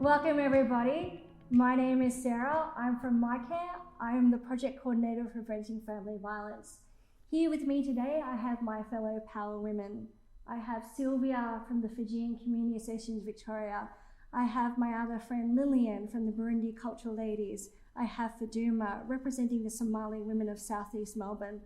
Welcome everybody. My name is Sarah. I'm from MiCare. I am the project coordinator for preventing family violence. Here with me today, I have my fellow power women. I have Sylvia from the Fijian Community Association Victoria. I have my other friend Lilian from the Burundian Cultural Ladies. I have Faduma representing the Somali women of Southeast Melbourne.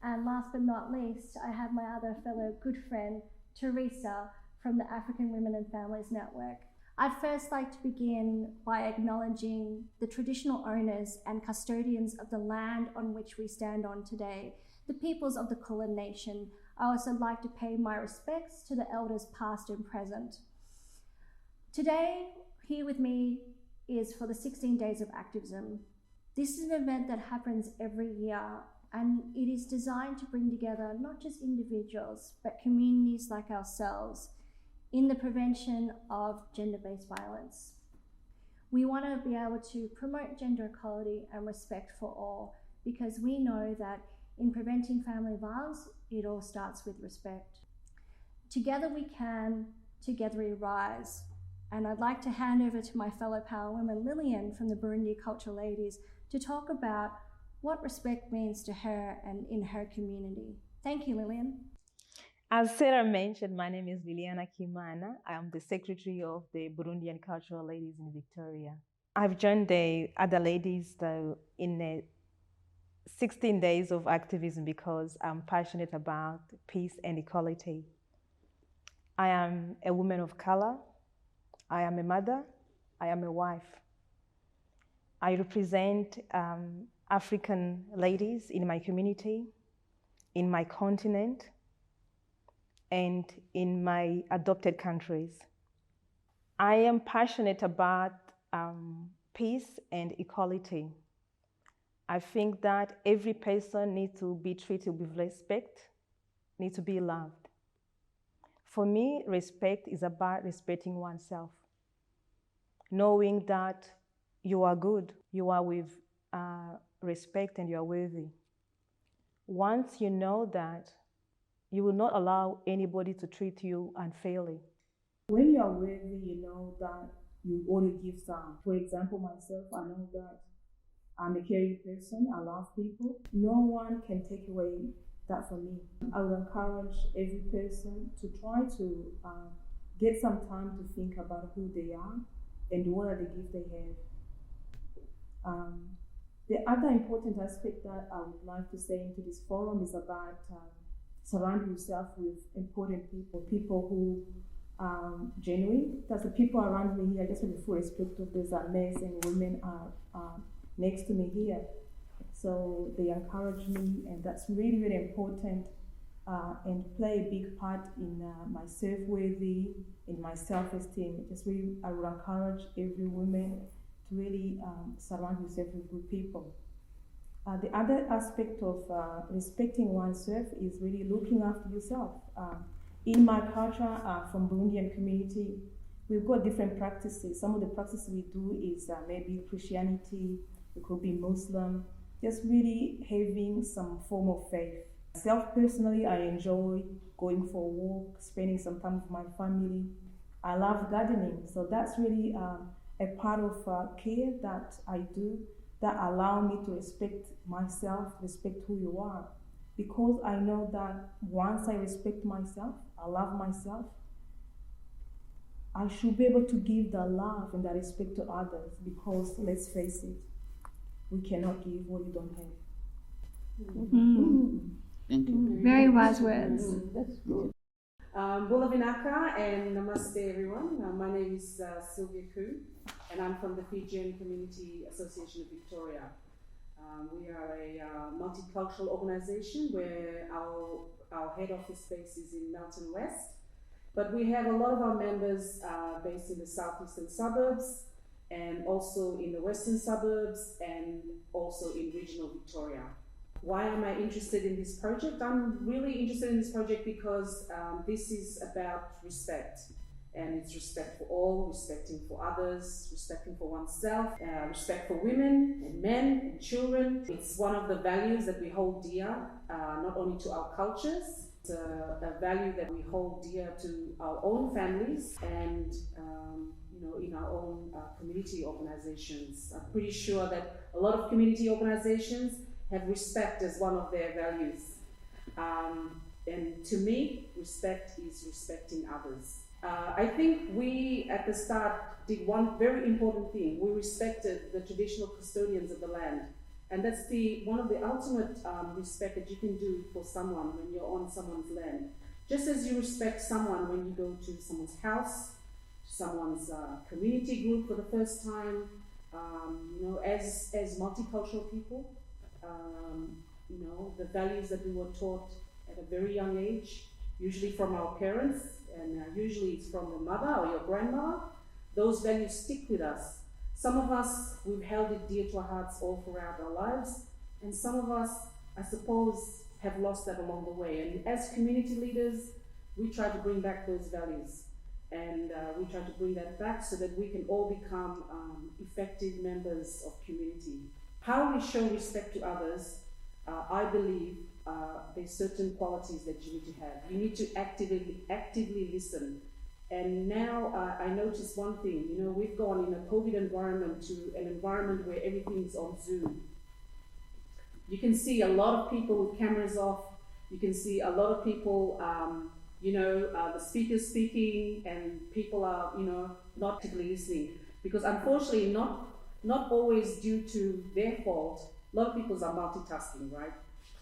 And last but not least, I have my other fellow good friend Teresa from the African Women and Families Network. I'd first like to begin by acknowledging the traditional owners and custodians of the land on which we stand on today, the peoples of the Kulin Nation. I also like to pay my respects to the elders past and present. Today, here with me is for the 16 Days of Activism. This is an event that happens every year, and it is designed to bring together not just individuals, but communities like ourselves in the prevention of gender-based violence. We want to be able to promote gender equality and respect for all, because we know that in preventing family violence, it all starts with respect. Together we can, together we rise. And I'd like to hand over to my fellow power woman, Lilian from the Burundian Cultural Ladies, to talk about what respect means to her and in her community. Thank you, Lilian. As Sarah mentioned, my name is Liliana Kimana. I am the secretary of the Burundian Cultural Ladies in Victoria. I've joined the other ladies in the 16 days of activism because I'm passionate about peace and equality. I am a woman of color. I am a mother. I am a wife. I represent African ladies in my community, in my continent, and in my adopted countries. I am passionate about peace and equality. I think that every person needs to be treated with respect, needs to be loved. For me, respect is about respecting oneself, knowing that you are good, you are with respect and you are worthy. Once you know that, you will not allow anybody to treat you unfairly. When you are worthy, you know that you only give some. For example, myself, I know that I'm a caring person. I love people. No one can take away that from me. I would encourage every person to try to get some time to think about who they are and what are the gifts they have. The other important aspect that I would like to say into this forum is about surround yourself with important people who are genuine. That's the people around me here. I just have a full respect of those amazing women are next to me here. So they encourage me, and that's really, really important and play a big part in my self-worthy, in my self-esteem. Just really, I would encourage every woman to really surround yourself with good people. The other aspect of respecting oneself is really looking after yourself. In my culture, from Burundian community, we've got different practices. Some of the practices we do is maybe Christianity, it could be Muslim, just really having some form of faith. Self personally, I enjoy going for a walk, spending some time with my family. I love gardening, so that's really a part of care that I do that allow me to respect myself, respect who you are. Because I know that once I respect myself, I love myself, I should be able to give the love and the respect to others, because let's face it, we cannot give what you don't have. Mm-hmm. Thank you. Very wise words. That's good. Bola Vinaka and namaste everyone. My name is Sylvia Koo, and I'm from the Fijian Community Association of Victoria. We are a multicultural organization where our head office space is in Melton West, but we have a lot of our members based in the southeastern suburbs and also in the western suburbs and also in regional Victoria. Why am I interested in this project? I'm really interested in this project because this is about respect. And it's respect for all, respecting for others, respecting for oneself, respect for women and men and children. It's one of the values that we hold dear, not only to our cultures, it's a value that we hold dear to our own families. And in our own community organizations. I'm pretty sure that a lot of community organizations have respect as one of their values. And to me, respect is respecting others. I think we, at the start, did one very important thing. We respected the traditional custodians of the land. And that's one of the ultimate respect that you can do for someone when you're on someone's land. Just as you respect someone when you go to someone's house, someone's community group for the first time, as multicultural people, the values that we were taught at a very young age, usually from our parents, and usually it's from your mother or your grandmother, those values stick with us. Some of us, we've held it dear to our hearts all throughout our lives, and some of us, I suppose, have lost that along the way. And as community leaders, we try to bring back those values, and we try to bring that back so that we can all become effective members of community. How we show respect to others, I believe there's certain qualities that you need to have. You need to actively listen. And now I notice one thing, we've gone in a COVID environment to an environment where everything's on Zoom. You can see a lot of people with cameras off. You can see a lot of people, the speakers speaking, and people are, not actively listening. Because unfortunately, not always due to their fault, a lot of people are multitasking, right?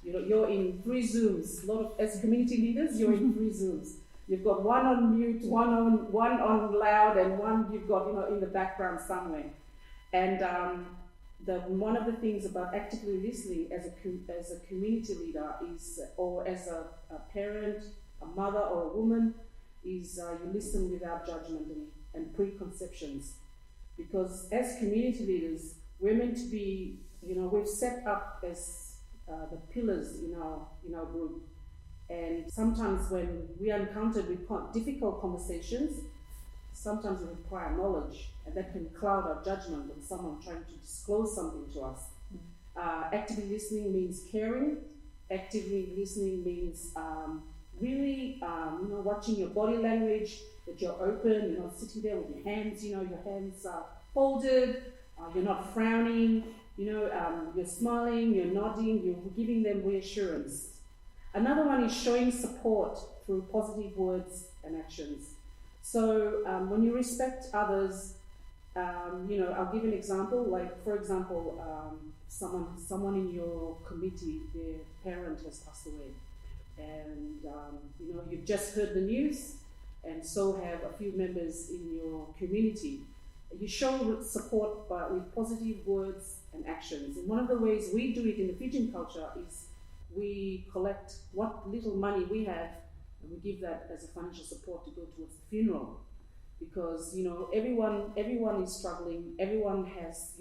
You're in 3 Zooms. As community leaders, you're in 3 Zooms. You've got one on mute, one on loud, and one you've got, in the background somewhere. And one of the things about actively listening as a community leader is, or as a parent, a mother, or a woman, is you listen without judgment and preconceptions. Because as community leaders, we're meant to be, we've set up as the pillars in our group. And sometimes when we are encountered with difficult conversations, sometimes we require knowledge, and that can cloud our judgment when someone trying to disclose something to us. Actively listening means caring. Actively listening means really, watching your body language, that you're open, you're not sitting there with your hands, your hands are folded, you're not frowning, you're smiling, you're nodding, you're giving them reassurance. Another one is showing support through positive words and actions. So when you respect others, I'll give an example. Like, for example, someone in your committee, their parent has passed away, and you've just heard the news, and so have a few members in your community. You show support with positive words and actions. And one of the ways we do it in the Fijian culture is we collect what little money we have, and we give that as a financial support to go towards the funeral. Because everyone is struggling, everyone has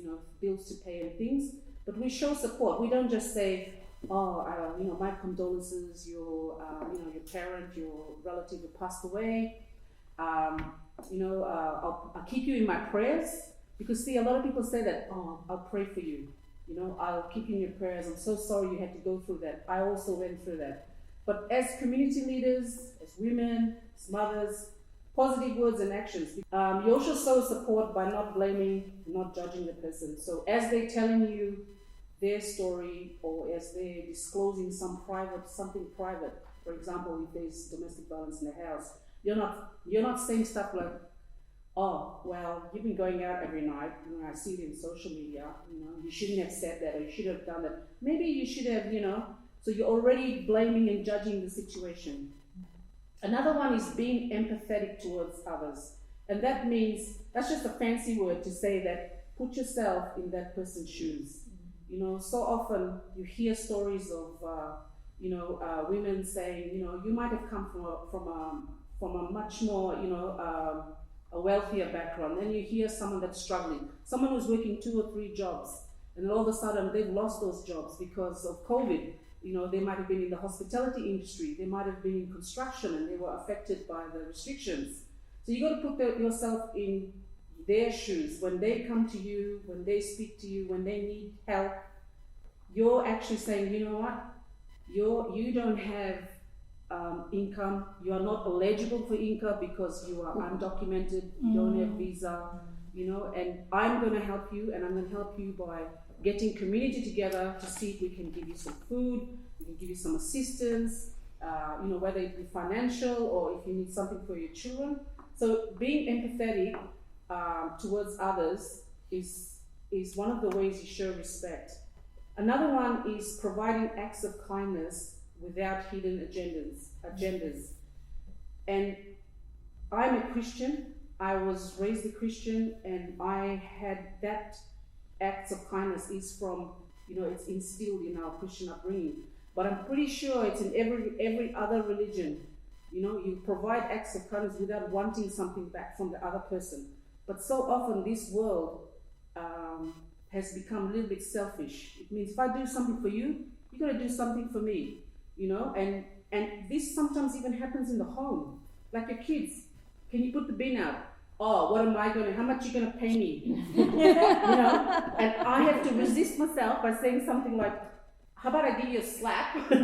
bills to pay and things, but we show support. We don't just say, my condolences, your parent, your relative who passed away. I'll keep you in my prayers. Because see, a lot of people say that, I'll pray for you. I'll keep you in your prayers. I'm so sorry you had to go through that. I also went through that. But as community leaders, as women, as mothers, positive words and actions. You also show support by not blaming, not judging the person. So as they're telling you their story, or as they're disclosing something private, for example, if there's domestic violence in the house, you're not saying stuff like, oh, well, you've been going out every night, I see it in social media, you shouldn't have said that, or you should have done that. Maybe you should have, so you're already blaming and judging the situation. Another one is being empathetic towards others. And that means, that's just a fancy word to say that put yourself in that person's shoes. So often you hear stories of, women saying, you might have come from a much more, a wealthier background. Then you hear someone that's struggling, someone who's working 2 or 3 jobs, and then all of a sudden they've lost those jobs because of COVID. They might have been in the hospitality industry, they might have been in construction, and they were affected by the restrictions. So you got to put yourself in their shoes. When they come to you, when they speak to you, when they need help, you're actually saying, you know what, you don't have income. You are not eligible for income because you are undocumented, you don't have visa, you know, and I'm going to help you, and I'm going to help you by getting community together to see if we can give you some food, we can give you some assistance, you know, whether it be financial or if you need something for your children. So being empathetic towards others is one of the ways you show respect. Another one is providing acts of kindness without hidden agendas. And I'm a Christian. I was raised a Christian, and I had that acts of kindness is from, you know, it's instilled in our Christian upbringing. But I'm pretty sure it's in every other religion. You know, you provide acts of kindness without wanting something back from the other person. But so often this world has become a little bit selfish. It means if I do something for you, you got to do something for me. You know, and this sometimes even happens in the home. Like your kids, can you put the bin out? Oh, what am I going to, how much are you going to pay me? You know, and I have to resist myself by saying something like, how about I give you a slap? But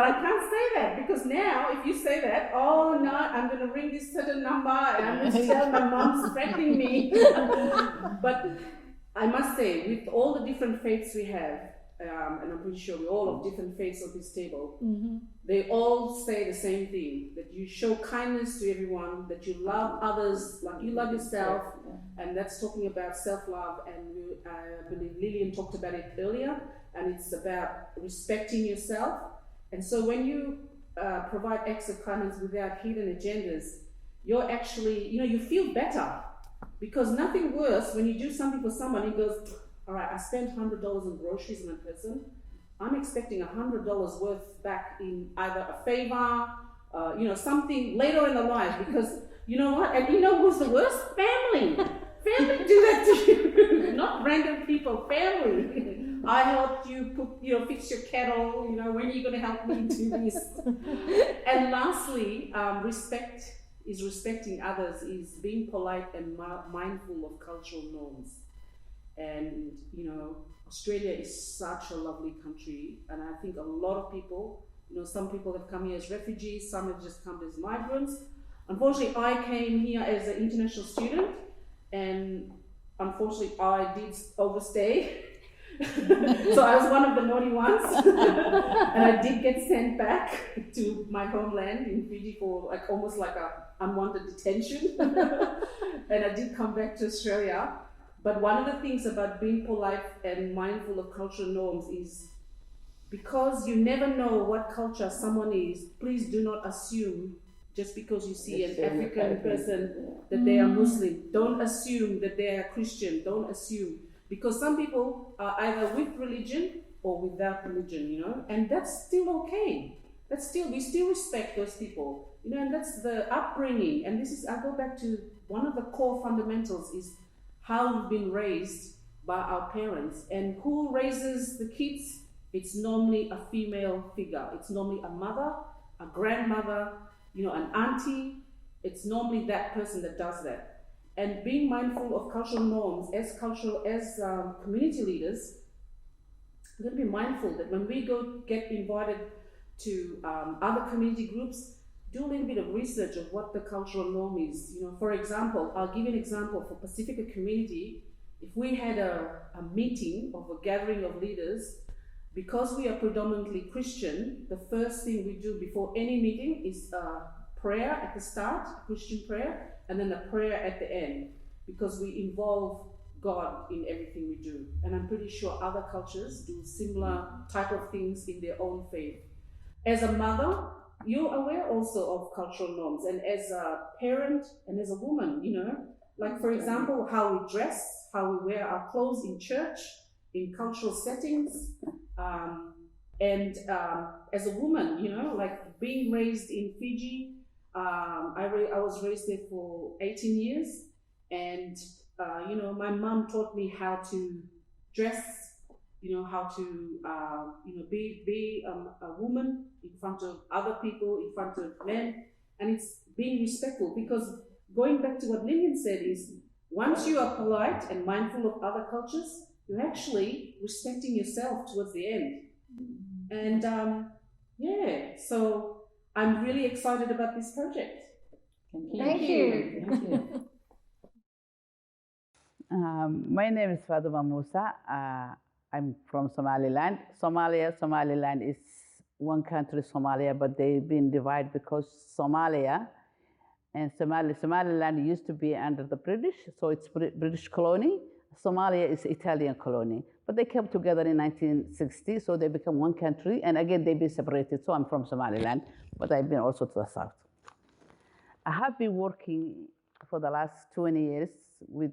I can't say that, because now if you say that, oh no, I'm going to ring this certain number and I'm going to tell my mom's threatening me. But I must say, with all the different faiths we have, and I'm pretty sure we're all of different faiths at this table, they all say the same thing, that you show kindness to everyone, that you love others like you love yourself, and that's talking about self-love, and I believe Lillian talked about it earlier, and it's about respecting yourself. And so when you provide acts of kindness without hidden agendas, you're actually, you know, you feel better, because nothing worse when you do something for someone who goes, all right, I spent $100 on groceries on a person. I'm expecting $100 worth back in either a favor, you know, something later in the life, because you know what? And you know who's the worst? Family. Family do that to you, not random people. Family. I helped you fix your kettle. You know, when are you going to help me do this? And lastly, respect is respecting others, is being polite and mindful of cultural norms. And, you know, Australia is such a lovely country, and I think a lot of people, you know, some people have come here as refugees, some have just come as migrants. Unfortunately, I came here as an international student, and unfortunately, I did overstay. So I was one of the naughty ones, and I did get sent back to my homeland in Fiji for almost like a unwanted detention. And I did come back to Australia. But one of the things about being polite and mindful of cultural norms is, because you never know what culture someone is, please do not assume just because you see an African person that they are Muslim. Don't assume that they are Christian. Don't assume. Because some people are either with religion or without religion, you know, and that's still okay. We still respect those people, you know, and that's the upbringing. And this is, I go back to one of the core fundamentals is how we've been raised by our parents. And who raises the kids? It's normally a female figure. It's normally a mother, a grandmother, you know, an auntie. It's normally that person that does that. And being mindful of cultural norms as community leaders, we're going to be mindful that when we go get invited to other community groups, do a little bit of research of what the cultural norm is. You know, for example, I'll give you an example for Pacifica community. If we had a meeting of a gathering of leaders, because we are predominantly Christian, the first thing we do before any meeting is prayer at the start, Christian prayer, and then a prayer at the end, because we involve God in everything we do. And I'm pretty sure other cultures do similar type of things in their own faith. As a mother, you're aware also of cultural norms, and as a parent and as a woman, you know, like for example, how we dress, how we wear our clothes in church, in cultural settings, and as a woman, you know, like being raised in Fiji, I was raised there for 18 years, and you know, my mom taught me how to dress, you know, how to you know, be a woman in front of other people, in front of men, and it's being respectful. Because going back to what Lillian said is, once you are polite and mindful of other cultures, you're actually respecting yourself towards the end. And yeah, so I'm really excited about this project. Thank you. Thank you. My name is Fatuma Musa. I'm from Somaliland. Somaliland is one country, Somalia, but they've been divided because Somalia and Somaliland used to be under the British, so it's British colony. Somalia is Italian colony, but they came together in 1960, so they become one country, and again they've been separated. So I'm from Somaliland, but I've been also to the south. I have been working for the last 20 years with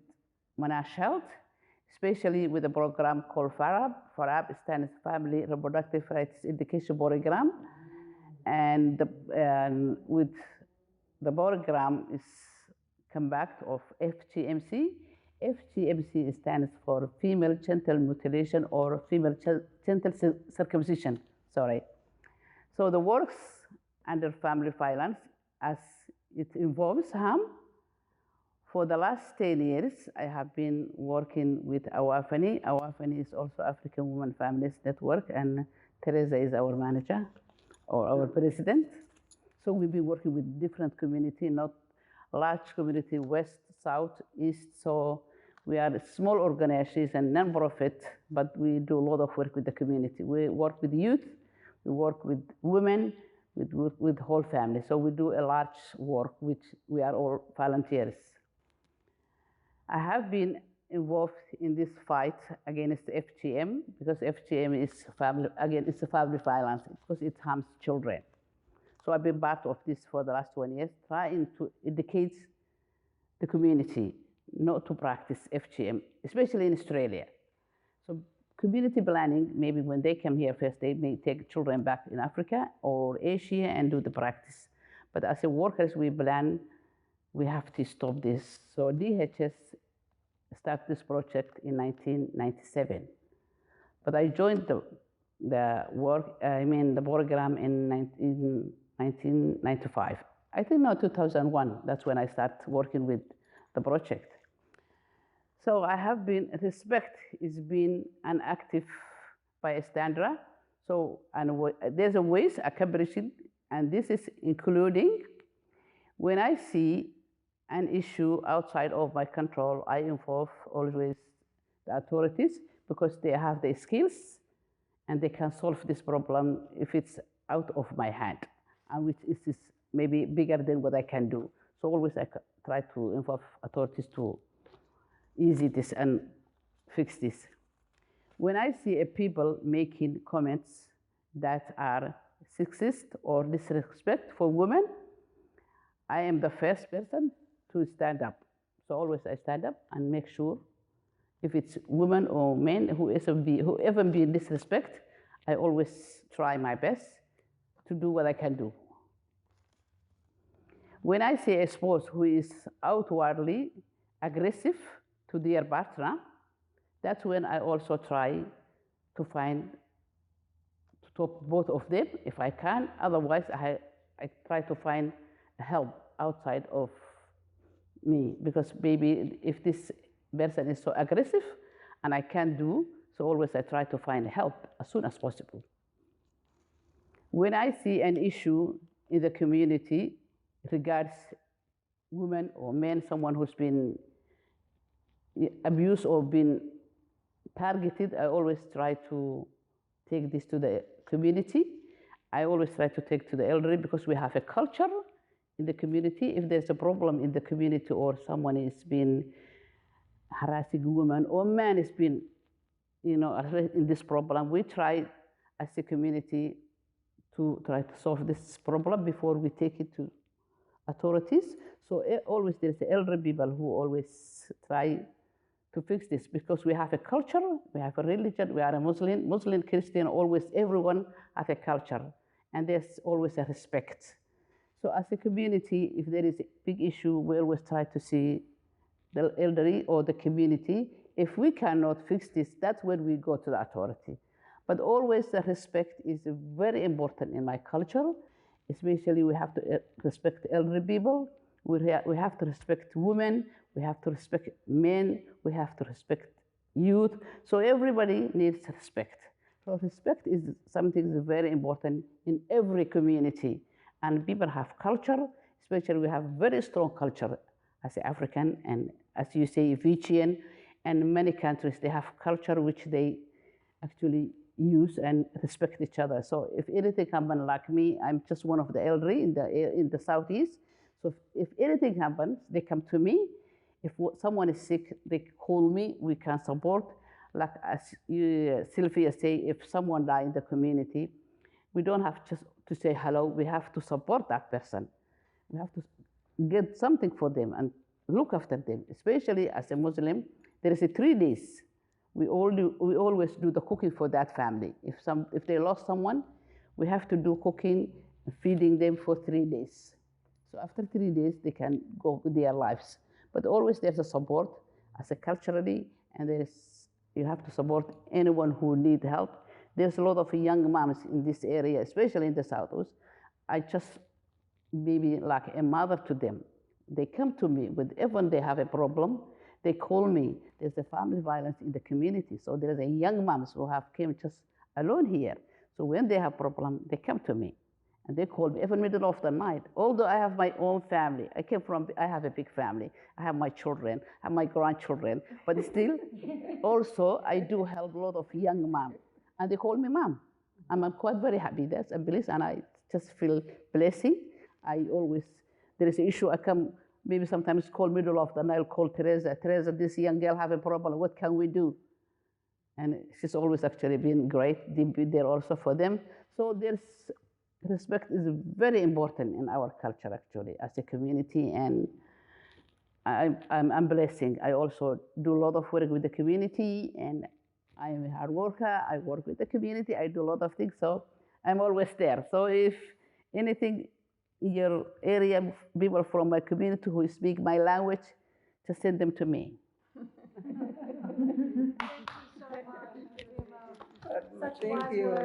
Monash Health, especially with a program called FARAB. FARAB stands for Family Reproductive Rights Education Program, and with the program is combined of FGMC. FGMC stands for Female Genital Mutilation or Female Genital Circumcision. Sorry. So the works under family violence, as it involves harm. For the last 10 years, I have been working with Awafani. Awafani is also African Women Families Network, and Teresa is our manager or our president. So we've been working with different community, not large community, west, south, east. So we are a small organization, non-profit, but we do a lot of work with the community. We work with youth, we work with women, with whole family. So we do a large work, which we are all volunteers. I have been involved in this fight against FGM because FGM is it's a family violence because it harms children. So I've been part of this for the last 20 years, trying to educate the community not to practice FGM, especially in Australia. So community planning, maybe when they come here first, they may take children back in Africa or Asia and do the practice. But as a workers, we plan, we have to stop this. So DHS started this project in 1997. But I joined the program in 1995. I think no, 2001, that's when I started working with the project. So I have been, respect is being an active bystander. So, and there's a ways accomplishing, and this is including when I see an issue outside of my control, I involve always the authorities because they have the skills and they can solve this problem if it's out of my hand, and which is maybe bigger than what I can do. So always I try to involve authorities to ease this and fix this. When I see a people making comments that are sexist or disrespect for women, I am the first person to stand up. So always I stand up and make sure if it's women or men, whoever be disrespect, I always try my best to do what I can do. When I see a spouse who is outwardly aggressive to their partner, that's when I also try to stop both of them if I can. Otherwise, I try to find help outside of me, because maybe if this person is so aggressive and I can't do, so always I try to find help as soon as possible. When I see an issue in the community regards women or men, someone who's been abused or been targeted, I always try to take this to the community. I always try to take to the elderly because we have a culture in the community. If there's a problem in the community or someone is been harassing a woman or man has been, in this problem, we try as a community to try to solve this problem before we take it to authorities. So always there's the elderly people who always try to fix this because we have a culture, we have a religion, we are a Muslim, Christian, always everyone has a culture, and there's always a respect. So as a community, if there is a big issue, we always try to see the elderly or the community. If we cannot fix this, that's when we go to the authority. But always the respect is very important in my culture. Especially we have to respect elderly people, we have to respect women, we have to respect men, we have to respect youth. So everybody needs respect. So respect is something that's very important in every community. And people have culture, especially we have very strong culture as African and as you say, Fijian, and many countries, they have culture which they actually use and respect each other. So if anything happens like me, I'm just one of the elderly in the Southeast. So if anything happens, they come to me. If someone is sick, they call me, we can support. Like as Sylvia say, if someone dies in the community, we don't have just to say hello, we have to support that person. We have to get something for them and look after them, especially as a Muslim. There is 3 days. We always do the cooking for that family. If they lost someone, we have to do cooking, feeding them for 3 days. So after 3 days, they can go with their lives. But always there's a support as a culturally, and you have to support anyone who needs help. There's a lot of young moms in this area, especially in the Southwest. I just maybe like a mother to them. They come to me even they have a problem, they call me. There's a family violence in the community. So there's a young moms who have came just alone here. So when they have problem, they come to me and they call me even middle of the night. Although I have my own family, I have a big family. I have my children, I have my grandchildren, but still also I do help a lot of young moms. And they call me mom. I'm quite very happy. That's a bliss, and I just feel blessing. There is an issue, I come, maybe sometimes call middle of the night, I'll call Teresa, this young girl have a problem, what can we do? And she's always actually been great, be there also for them. So respect is very important in our culture actually, as a community, and I'm blessing. I also do a lot of work with the community, and I'm a hard worker, I work with the community, I do a lot of things, so I'm always there. So if anything in your area, people from my community who speak my language, just send them to me. Thank you.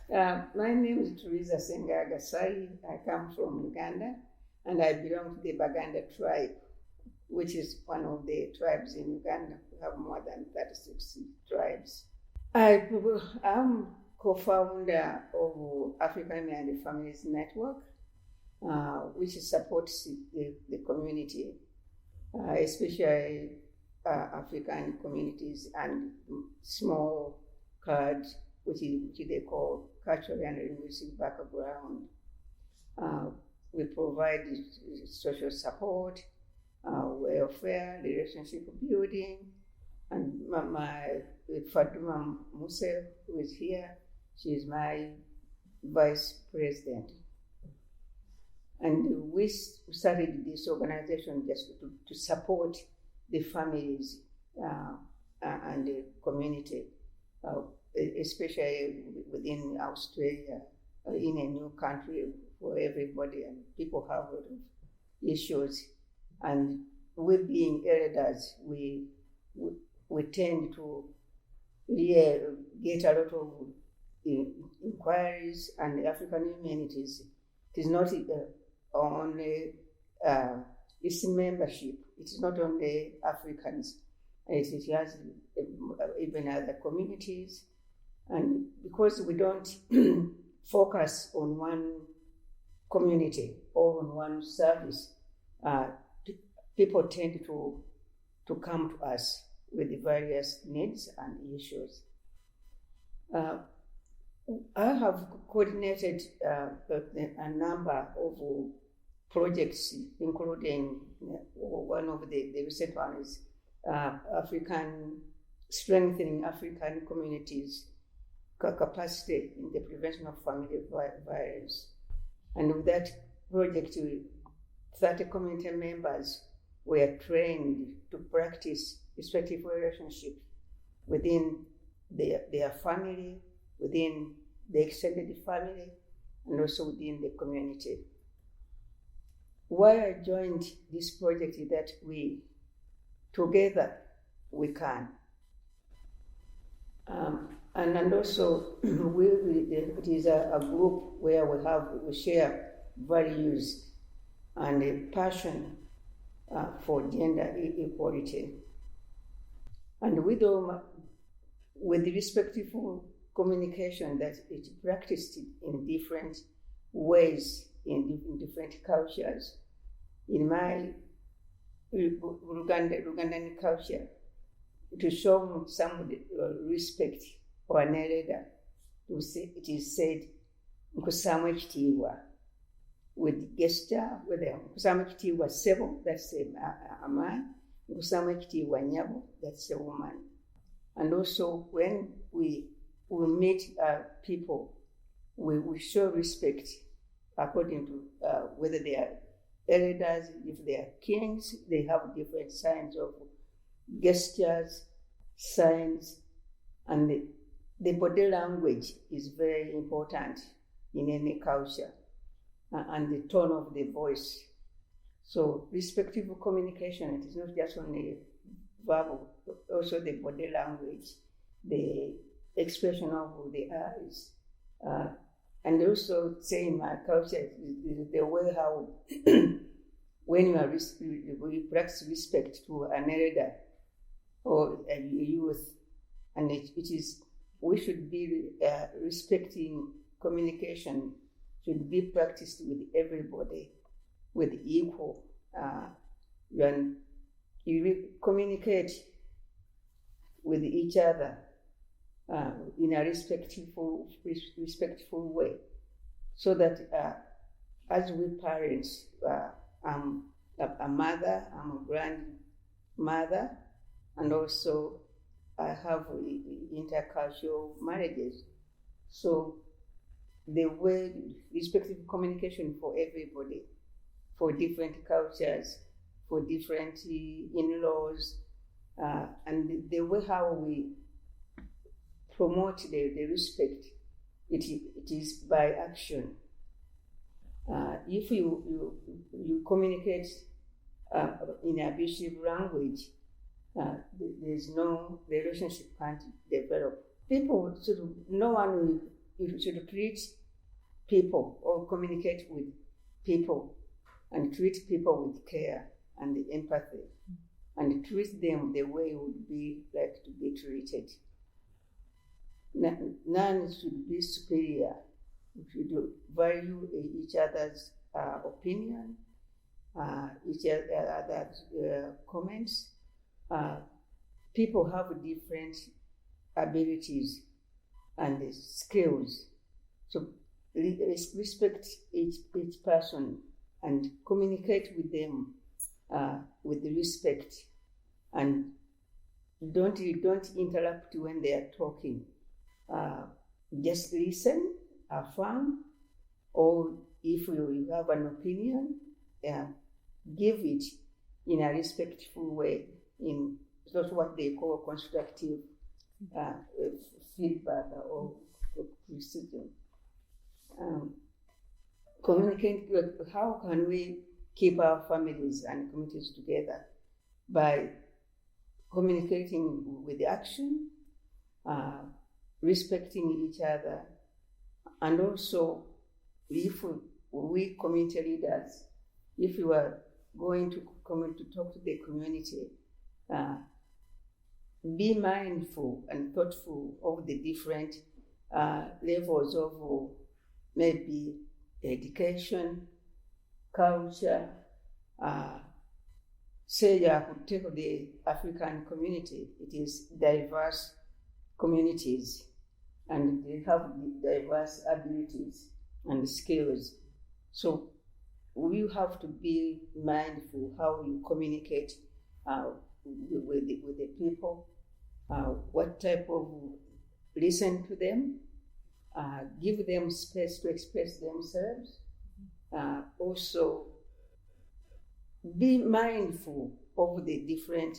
My name is Teresa Sengaga Sai. I come from Uganda, and I belong to the Baganda tribe, which is one of the tribes in Uganda. We have more than 36 tribes. I'm co-founder of African and Families Network, which supports the community, especially African communities and small cards, which they call cultural and linguistic background. We provide social support, welfare, relationship building, and my Fatuma Musa, who is here, she is my vice president. And we started this organization just to support the families and the community, especially within Australia, in a new country for everybody, and people have a lot of issues. And we being elders, we tend to get a lot of inquiries, and African humanities. It is not only its membership. It is not only Africans. It has even other communities, and because we don't focus on one community or on one service, people tend to come to us with the various needs and issues. I have coordinated a number of projects, including one of the recent ones, strengthening African communities' capacity in the prevention of family violence. And with that project, 30 community members were trained to practice respectful relationships within their family, within the extended family, and also within the community. Why I joined this project is that together we can. And also, it is a group where we share values and a passion for gender equality. And with all with respectful communication that it practiced in different ways in different cultures. In my Ugandan culture, to show some respect for an elder, it is said, "Nkusama ekitiibwa," with gesture, with "Nkusama ekitiibwa ssebo," that's a man, "Nkusama ekitiibwa nnyabo," that's a woman. And also when we meet people, we show respect according to whether they are elders, if they are kings, they have different signs of gestures, signs, and the body language is very important in any culture, and the tone of the voice. So respectful communication, it is not just only verbal, also the body language, the expression of the eyes, and also say in my culture, the way how when we practice respect to an elder or a youth, and it is, we should be respecting communication should be practiced with everybody with equal. When you communicate with each other in a respectful way, so that as we parents, I'm a mother, I'm a grandmother, and also I have intercultural marriages. So the way respectful communication for everybody, for different cultures, for different in-laws, and the way how we promote the respect, it is by action. If you communicate in abusive language, there's no, the relationship can't develop. People should treat people or communicate with people and treat people with care and empathy, and treat them the way it would be like to be treated. None should be superior. We should value each other's opinion, each other's comments. People have different abilities and skills, so respect each person and communicate with them with respect, and don't interrupt when they are talking. Just listen, affirm, or if you have an opinion, give it in a respectful way. That's what they call constructive feedback or criticism. Communicate. How can we keep our families and communities together? By communicating with action, respecting each other, and also if we community leaders, if you are going to come to talk to the community, be mindful and thoughtful of the different levels of maybe education, culture. Say I could take the African community, it is diverse communities, and they have diverse abilities and skills. So we have to be mindful how you communicate with the people, what type of, listen to them, give them space to express themselves. Also, be mindful of the different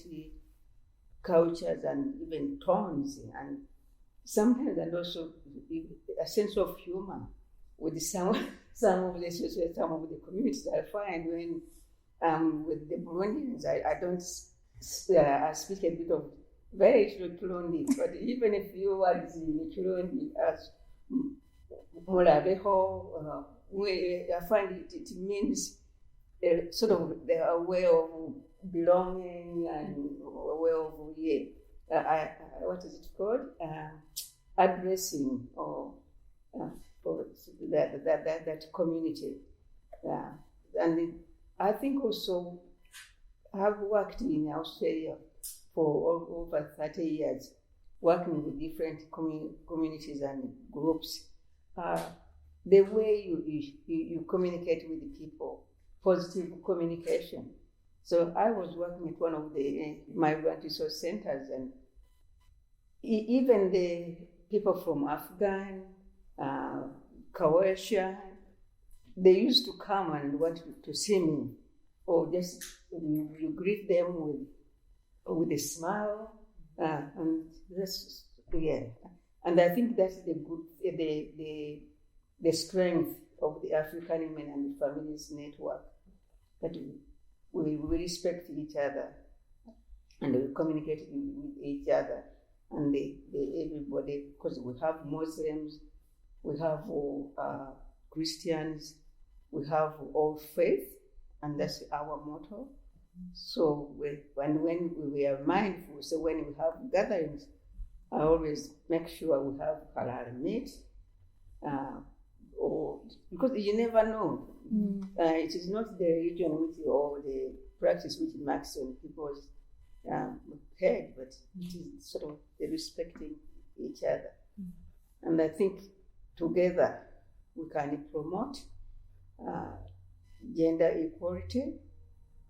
cultures and even tones, and sometimes, and also a sense of humor with some of the communities. I find when with the Burundians, I don't I speak a bit of very Kirundi, but even a few words in Kirundi as Mulabeho, I find it means sort of a way of belonging and a way of what is it called? Addressing or for that community. And I think also I've worked in Australia for over 30 years, working with different communities and groups. The way you communicate with the people, positive communication. So I was working at one of the migrant resource centers, and even the people from Afghan, Croatia, they used to come and want to see me, or just you greet them with a smile, and that's And I think that's the strength of the African Women and Families Network, that we respect each other and we communicate with each other, and everybody, because we have Muslims, we have Christians, we have all faith, and that's our motto. So when we are mindful, so when we have gatherings, I always make sure we have halal meat, or because you never know. It is not the religion or the practice which marks on people's head, but it is sort of the respecting each other. And I think together we can promote gender equality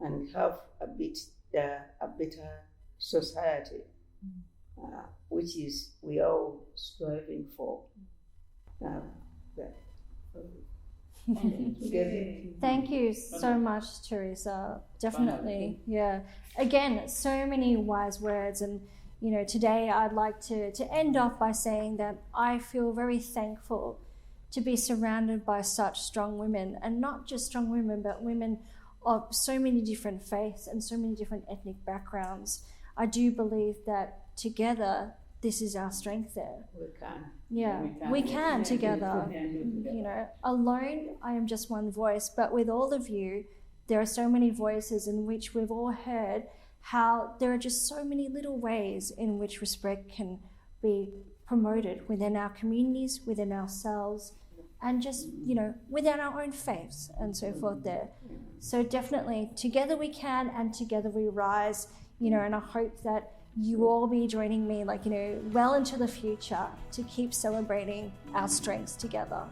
and have a better society, which is we are all striving for. Thank you so much, Teresa. Definitely, yeah. Again, so many wise words, and today I'd like to end off by saying that I feel very thankful to be surrounded by such strong women, and not just strong women, but women of so many different faiths and so many different ethnic backgrounds. I do believe that together, this is our strength there. We can. Yeah, we can together. Alone, I am just one voice, but with all of you, there are so many voices in which we've all heard how there are just so many little ways in which respect can be promoted within our communities, within ourselves, and just, within our own faiths and so forth there. So definitely, together we can, and together we rise, and I hope that you all be joining me, well into the future, to keep celebrating our strengths together.